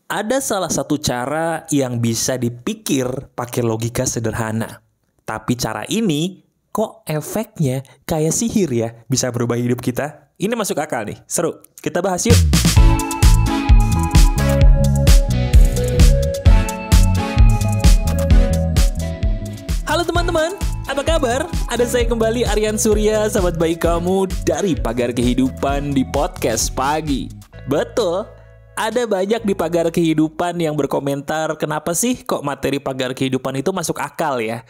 Ada salah satu cara yang bisa dipikir pakai logika sederhana. Tapi cara ini kok efeknya kayak sihir ya, bisa berubah hidup kita. Ini masuk akal nih, seru. Kita bahas yuk. Halo teman-teman, apa kabar? Ada saya kembali, Aryan Surya, sahabat baik kamu dari Pagar Kehidupan di Podcast Pagi. Betul, ada banyak di Pagar Kehidupan yang berkomentar, kenapa sih kok materi Pagar Kehidupan itu masuk akal ya?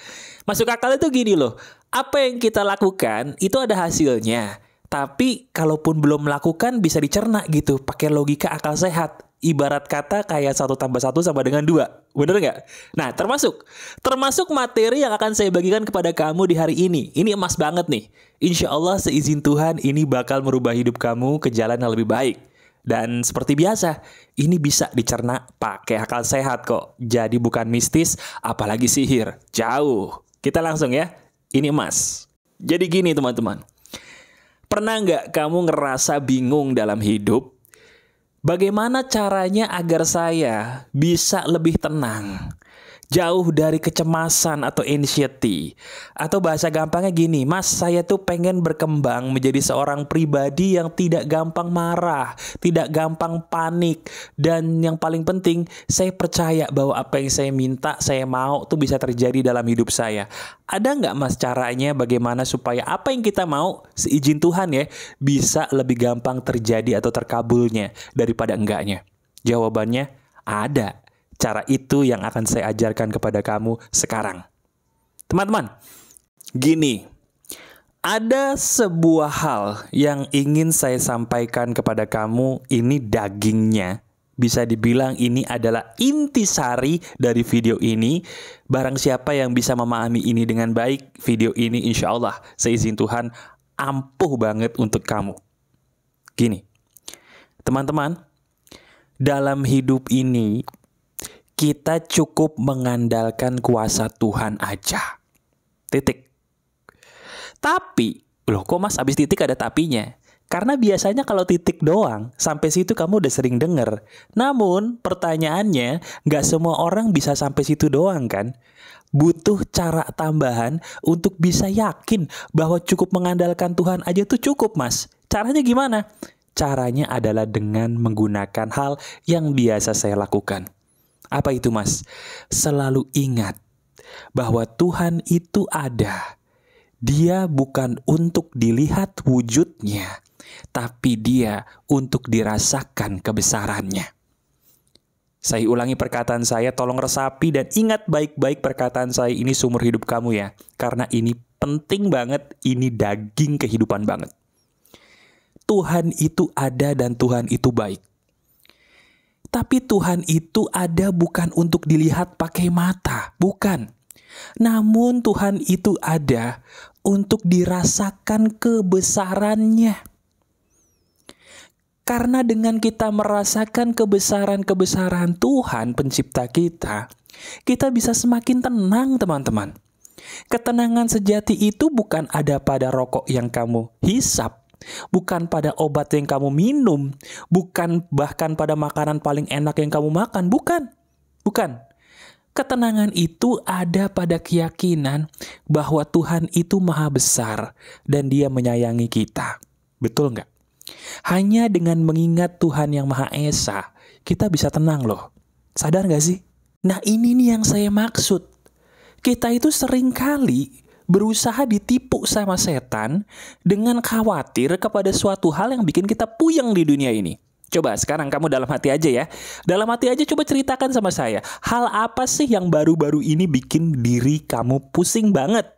Masuk akal itu gini loh, apa yang kita lakukan itu ada hasilnya. Tapi kalaupun belum melakukan bisa dicerna gitu, pakai logika akal sehat. Ibarat kata kayak 1 tambah 1 sama dengan 2. Bener nggak? Nah, termasuk materi yang akan saya bagikan kepada kamu di hari ini. Ini emas banget nih. Insya Allah seizin Tuhan ini bakal merubah hidup kamu ke jalan yang lebih baik. Dan seperti biasa, ini bisa dicerna pakai akal sehat kok. Jadi bukan mistis, apalagi sihir. Jauh. Kita langsung ya. Ini emas. Jadi gini teman-teman. Pernah nggak kamu ngerasa bingung dalam hidup? Bagaimana caranya agar saya bisa lebih tenang? Jauh dari kecemasan atau anxiety. Atau bahasa gampangnya gini, Mas, saya tuh pengen berkembang menjadi seorang pribadi yang tidak gampang marah, tidak gampang panik. Dan yang paling penting, saya percaya bahwa apa yang saya minta, saya mau tuh bisa terjadi dalam hidup saya. Ada nggak Mas caranya bagaimana supaya apa yang kita mau, seizin Tuhan ya, bisa lebih gampang terjadi atau terkabulnya daripada enggaknya? Jawabannya ada. Cara itu yang akan saya ajarkan kepada kamu sekarang. Teman-teman, gini, ada sebuah hal yang ingin saya sampaikan kepada kamu, ini dagingnya. Bisa dibilang ini adalah intisari dari video ini. Barang siapa yang bisa memahami ini dengan baik, video ini insya Allah, seizin Tuhan, ampuh banget untuk kamu. Gini, teman-teman, dalam hidup ini, kita cukup mengandalkan kuasa Tuhan aja. Titik. Tapi, loh kok Mas abis titik ada tapinya? Karena biasanya kalau titik doang, sampai situ kamu udah sering denger. Namun, pertanyaannya, gak semua orang bisa sampai situ doang kan? Butuh cara tambahan untuk bisa yakin bahwa cukup mengandalkan Tuhan aja tuh cukup Mas. Caranya gimana? Caranya adalah dengan menggunakan hal yang biasa saya lakukan. Apa itu Mas? Selalu ingat bahwa Tuhan itu ada. Dia bukan untuk dilihat wujudnya, tapi dia untuk dirasakan kebesarannya. Saya ulangi perkataan saya, tolong resapi dan ingat baik-baik perkataan saya ini seumur hidup kamu ya. Karena ini penting banget, ini daging kehidupan banget. Tuhan itu ada dan Tuhan itu baik. Tapi Tuhan itu ada bukan untuk dilihat pakai mata, bukan. Namun Tuhan itu ada untuk dirasakan kebesarannya. Karena dengan kita merasakan kebesaran-kebesaran Tuhan pencipta kita, kita bisa semakin tenang teman-teman. Ketenangan sejati itu bukan ada pada rokok yang kamu hisap. Bukan pada obat yang kamu minum, bukan bahkan pada makanan paling enak yang kamu makan, bukan. Ketenangan itu ada pada keyakinan bahwa Tuhan itu maha besar dan dia menyayangi kita. Betul nggak? Hanya dengan mengingat Tuhan yang maha esa, kita bisa tenang loh. Sadar nggak sih? Nah ini nih yang saya maksud. Kita itu seringkali berusaha ditipu sama setan dengan khawatir kepada suatu hal yang bikin kita puyeng di dunia ini. Coba sekarang kamu dalam hati aja ya. Dalam hati aja coba ceritakan sama saya. Hal apa sih yang baru-baru ini bikin diri kamu pusing banget?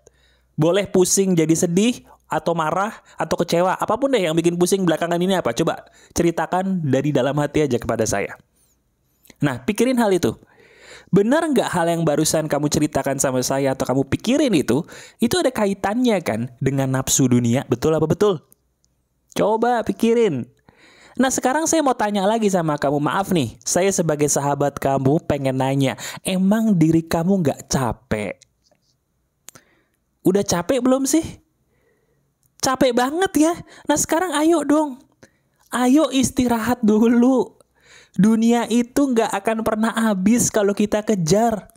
Boleh pusing jadi sedih, atau marah, atau kecewa. Apapun deh yang bikin pusing belakangan ini apa? Coba ceritakan dari dalam hati aja kepada saya. Nah, pikirin hal itu. Benar nggak hal yang barusan kamu ceritakan sama saya atau kamu pikirin itu ada kaitannya kan dengan nafsu dunia, betul apa betul? Coba pikirin. Nah sekarang saya mau tanya lagi sama kamu, maaf nih, saya sebagai sahabat kamu pengen nanya, emang diri kamu nggak capek? Udah capek belum sih? Capek banget ya? Nah sekarang ayo dong, ayo istirahat dulu. Dunia itu nggak akan pernah habis kalau kita kejar.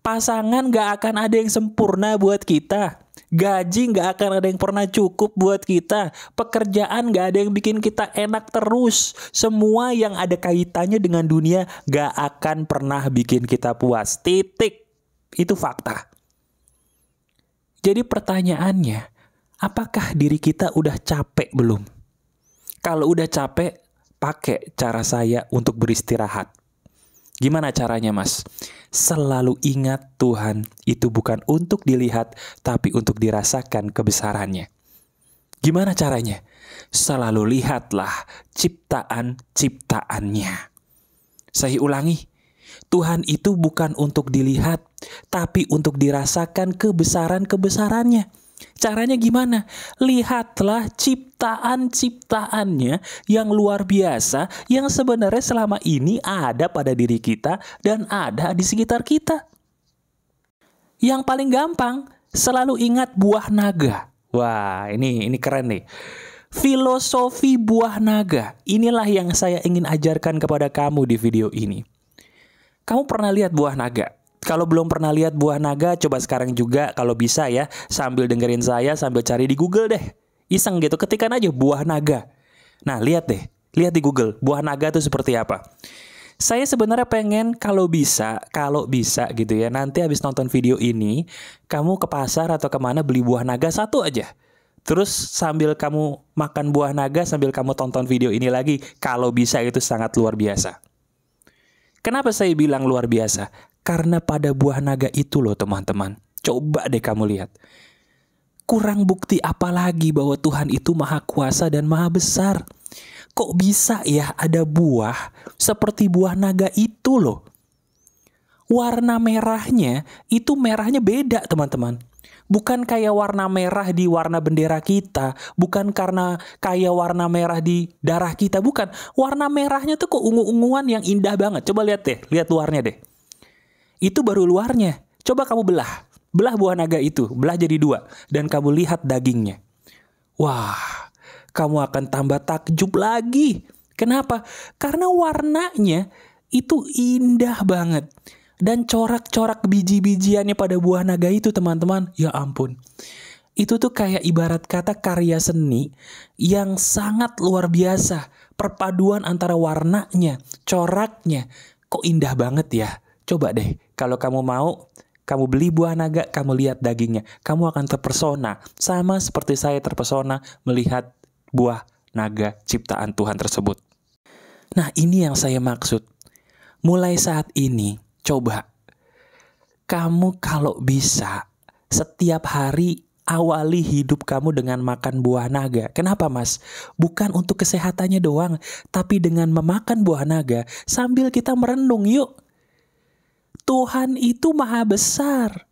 Pasangan nggak akan ada yang sempurna buat kita. Gaji nggak akan ada yang pernah cukup buat kita. Pekerjaan nggak ada yang bikin kita enak terus. Semua yang ada kaitannya dengan dunia nggak akan pernah bikin kita puas. Titik. Itu fakta. Jadi pertanyaannya, apakah diri kita udah capek belum? Kalau udah capek, pakai cara saya untuk beristirahat. Gimana caranya, Mas? Selalu ingat Tuhan itu bukan untuk dilihat, tapi untuk dirasakan kebesarannya. Gimana caranya? Selalu lihatlah ciptaan-ciptaannya. Saya ulangi, Tuhan itu bukan untuk dilihat, tapi untuk dirasakan kebesaran-kebesarannya. Caranya gimana? Lihatlah ciptaan-ciptaannya yang luar biasa, yang sebenarnya selama ini ada pada diri kita dan ada di sekitar kita. Yang paling gampang, selalu ingat buah naga. Wah, ini keren nih. Filosofi buah naga. Inilah yang saya ingin ajarkan kepada kamu di video ini. Kamu pernah lihat buah naga? Kalau belum pernah lihat buah naga, coba sekarang juga kalau bisa ya, sambil dengerin saya, sambil cari di Google deh. Iseng gitu, ketikan aja buah naga. Nah, lihat deh, lihat di Google, buah naga itu seperti apa. Saya sebenarnya pengen kalau bisa gitu ya, nanti habis nonton video ini, kamu ke pasar atau kemana beli buah naga satu aja. Terus sambil kamu makan buah naga, sambil kamu tonton video ini lagi, kalau bisa itu sangat luar biasa. Kenapa saya bilang luar biasa? Karena pada buah naga itu loh teman-teman. Coba deh kamu lihat. Kurang bukti apa lagi bahwa Tuhan itu maha kuasa dan maha besar. Kok bisa ya ada buah seperti buah naga itu loh. Warna merahnya itu merahnya beda teman-teman. Bukan kayak warna merah di warna bendera kita. Bukan karena kayak warna merah di darah kita. Bukan. Warna merahnya tuh kok ungu-unguan yang indah banget. Coba lihat deh. Lihat luarnya deh. Itu baru luarnya. Coba kamu belah. Belah buah naga itu. Belah jadi 2. Dan kamu lihat dagingnya. Wah. Kamu akan tambah takjub lagi. Kenapa? Karena warnanya itu indah banget. Dan corak-corak biji-bijiannya pada buah naga itu teman-teman. Ya ampun. Itu tuh kayak ibarat kata karya seni yang sangat luar biasa. Perpaduan antara warnanya, coraknya. Kok indah banget ya. Coba deh, kalau kamu mau, kamu beli buah naga, kamu lihat dagingnya. Kamu akan terpesona. Sama seperti saya terpesona melihat buah naga ciptaan Tuhan tersebut. Nah, ini yang saya maksud. Mulai saat ini, coba. Kamu kalau bisa, setiap hari awali hidup kamu dengan makan buah naga. Kenapa, Mas? Bukan untuk kesehatannya doang, tapi dengan memakan buah naga sambil kita merenung, yuk. Tuhan itu maha besar.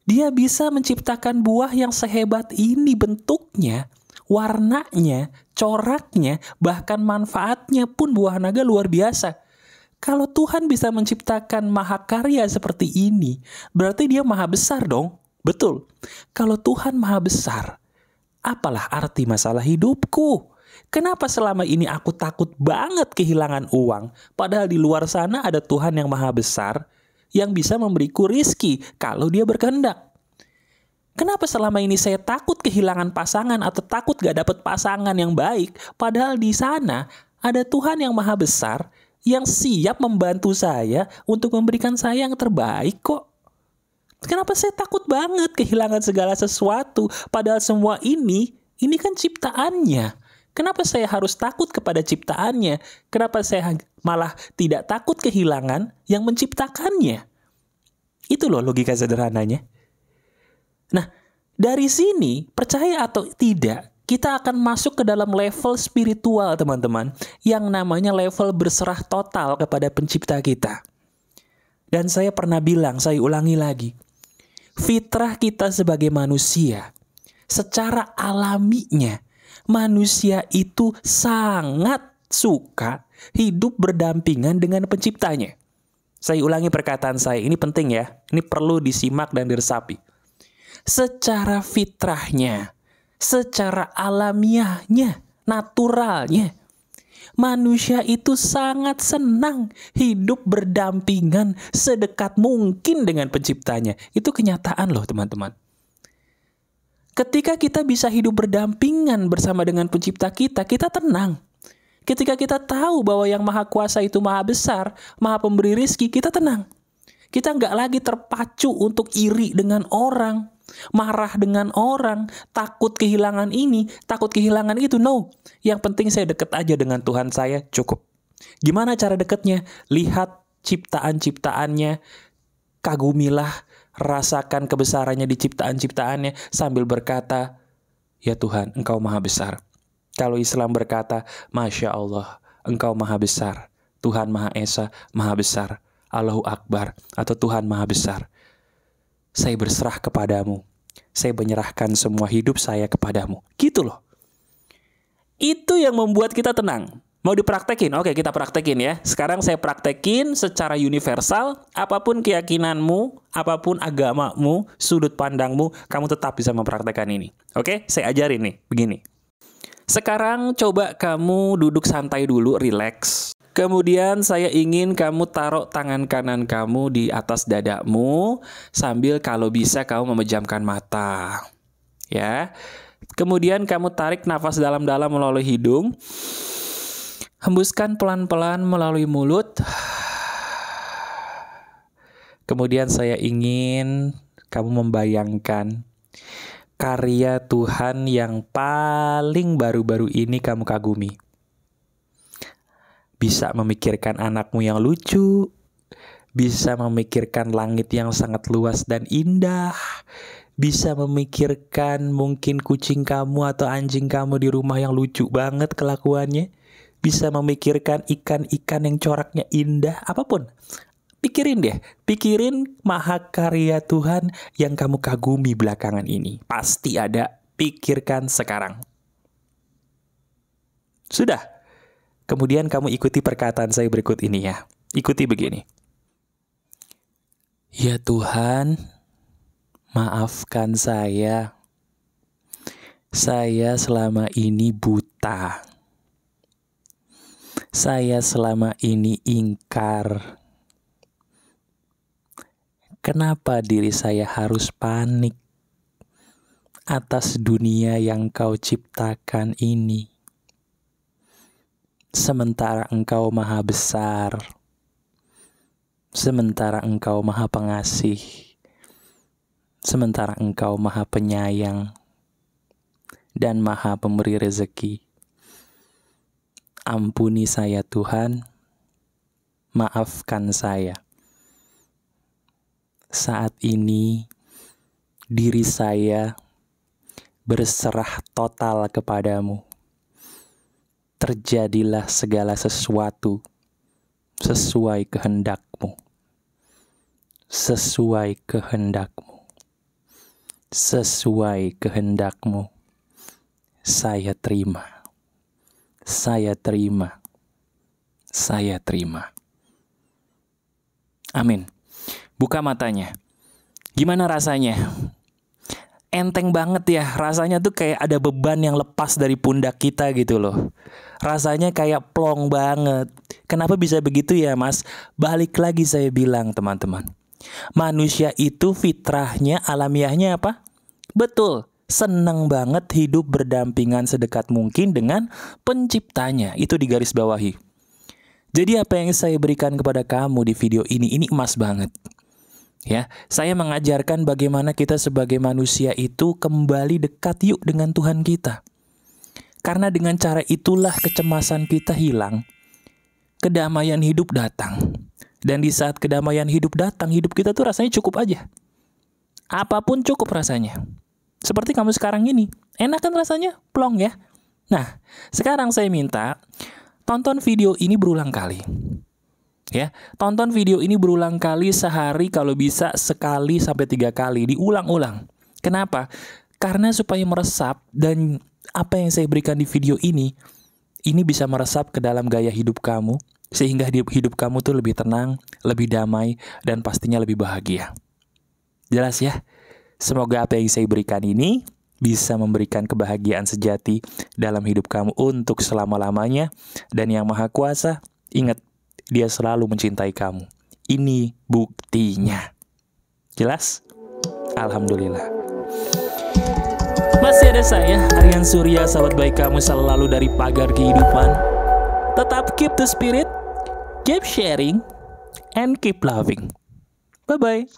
Dia bisa menciptakan buah yang sehebat ini bentuknya, warnanya, coraknya, bahkan manfaatnya pun buah naga luar biasa. Kalau Tuhan bisa menciptakan mahakarya seperti ini, berarti dia maha besar dong. Betul. Kalau Tuhan maha besar, apalah arti masalah hidupku? Kenapa selama ini aku takut banget kehilangan uang, padahal di luar sana ada Tuhan yang maha besar, yang bisa memberiku rizki kalau dia berkehendak. Kenapa selama ini saya takut kehilangan pasangan atau takut gak dapat pasangan yang baik, padahal di sana ada Tuhan yang maha besar yang siap membantu saya untuk memberikan saya yang terbaik kok. Kenapa saya takut banget kehilangan segala sesuatu, padahal semua ini kan ciptaannya. Kenapa saya harus takut kepada ciptaannya? Kenapa saya malah tidak takut kehilangan yang menciptakannya? Itu loh logika sederhananya. Nah, dari sini, percaya atau tidak, kita akan masuk ke dalam level spiritual, teman-teman, yang namanya level berserah total kepada pencipta kita. Dan saya pernah bilang, saya ulangi lagi, fitrah kita sebagai manusia, secara alaminya, manusia itu sangat suka hidup berdampingan dengan penciptanya. Saya ulangi perkataan saya, ini penting ya, ini perlu disimak dan diresapi. Secara fitrahnya, secara alamiahnya, naturalnya, Manusia itu sangat senang hidup berdampingan sedekat mungkin dengan penciptanya. Itu kenyataan loh teman-teman. Ketika kita bisa hidup berdampingan bersama dengan pencipta kita, kita tenang. Ketika kita tahu bahwa yang maha kuasa itu maha besar, maha pemberi rizki, kita tenang. Kita nggak lagi terpacu untuk iri dengan orang, marah dengan orang, takut kehilangan ini, takut kehilangan itu. No, yang penting saya deket aja dengan Tuhan saya, cukup. Gimana cara deketnya? Lihat ciptaan-ciptaannya, kagumilah, rasakan kebesarannya di ciptaan-ciptaannya sambil berkata, ya Tuhan, Engkau maha besar. Kalau Islam berkata, Masya Allah, Engkau maha besar. Tuhan Maha Esa, maha besar. Allahu Akbar, atau Tuhan maha besar. Saya berserah kepadamu. Saya menyerahkan semua hidup saya kepadamu. Gitu loh. Itu yang membuat kita tenang. Mau dipraktekin? Oke, kita praktekin ya. Sekarang saya praktekin secara universal. Apapun keyakinanmu, apapun agamamu, sudut pandangmu, kamu tetap bisa mempraktekkan ini. Oke, saya ajarin nih, begini. Sekarang coba kamu duduk santai dulu, relax. Kemudian saya ingin kamu taruh tangan kanan kamu di atas dadamu sambil kalau bisa kamu memejamkan mata. Ya. Kemudian kamu tarik nafas dalam-dalam melalui hidung. Hembuskan pelan-pelan melalui mulut. Kemudian saya ingin kamu membayangkan karya Tuhan yang paling baru-baru ini kamu kagumi. Bisa memikirkan anakmu yang lucu, bisa memikirkan langit yang sangat luas dan indah, bisa memikirkan mungkin kucing kamu atau anjing kamu di rumah yang lucu banget kelakuannya, bisa memikirkan ikan-ikan yang coraknya indah, apapun. Pikirin deh, pikirin mahakarya Tuhan yang kamu kagumi belakangan ini. Pasti ada, pikirkan sekarang. Sudah? Kemudian kamu ikuti perkataan saya berikut ini ya. Ikuti begini. Ya Tuhan, maafkan saya. Saya selama ini buta. Saya selama ini ingkar. Kenapa diri saya harus panik atas dunia yang Kau ciptakan ini? Sementara Engkau maha besar, sementara Engkau maha pengasih, sementara Engkau maha penyayang, dan maha pemberi rezeki. Ampuni saya Tuhan, maafkan saya. Saat ini, diri saya berserah total kepadamu. Terjadilah segala sesuatu sesuai kehendak-Mu. Sesuai kehendak-Mu. Sesuai kehendak-Mu. Saya terima. Saya terima. Saya terima. Amin. Buka matanya. Gimana rasanya? Enteng banget ya, rasanya tuh kayak ada beban yang lepas dari pundak kita gitu loh. Rasanya kayak plong banget. Kenapa bisa begitu ya Mas? Balik lagi saya bilang teman-teman. Manusia itu fitrahnya, alamiahnya apa? Betul, seneng banget hidup berdampingan sedekat mungkin dengan penciptanya. Itu digaris bawahi. Jadi apa yang saya berikan kepada kamu di video ini emas banget. Ya, saya mengajarkan bagaimana kita sebagai manusia itu kembali dekat yuk dengan Tuhan kita. Karena dengan cara itulah kecemasan kita hilang. Kedamaian hidup datang. Dan di saat kedamaian hidup datang, hidup kita tuh rasanya cukup aja. Apapun cukup rasanya. Seperti kamu sekarang ini. Enak kan rasanya? Plong ya. Nah, sekarang saya minta tonton video ini berulang kali. Ya, tonton video ini berulang kali sehari, kalau bisa sekali sampai 3 kali, diulang-ulang. Kenapa? Karena supaya meresap dan apa yang saya berikan di video ini bisa meresap ke dalam gaya hidup kamu, sehingga hidup kamu tuh lebih tenang, lebih damai, dan pastinya lebih bahagia. Jelas ya? Semoga apa yang saya berikan ini bisa memberikan kebahagiaan sejati dalam hidup kamu untuk selama-lamanya. Dan Yang Maha Kuasa, ingat, Dia selalu mencintai kamu. Ini buktinya. Jelas? Alhamdulillah. Masih ada saya, Aryan Surya, sahabat baik kamu selalu dari Pagar Kehidupan. Tetap keep the spirit, keep sharing, and keep loving. Bye-bye.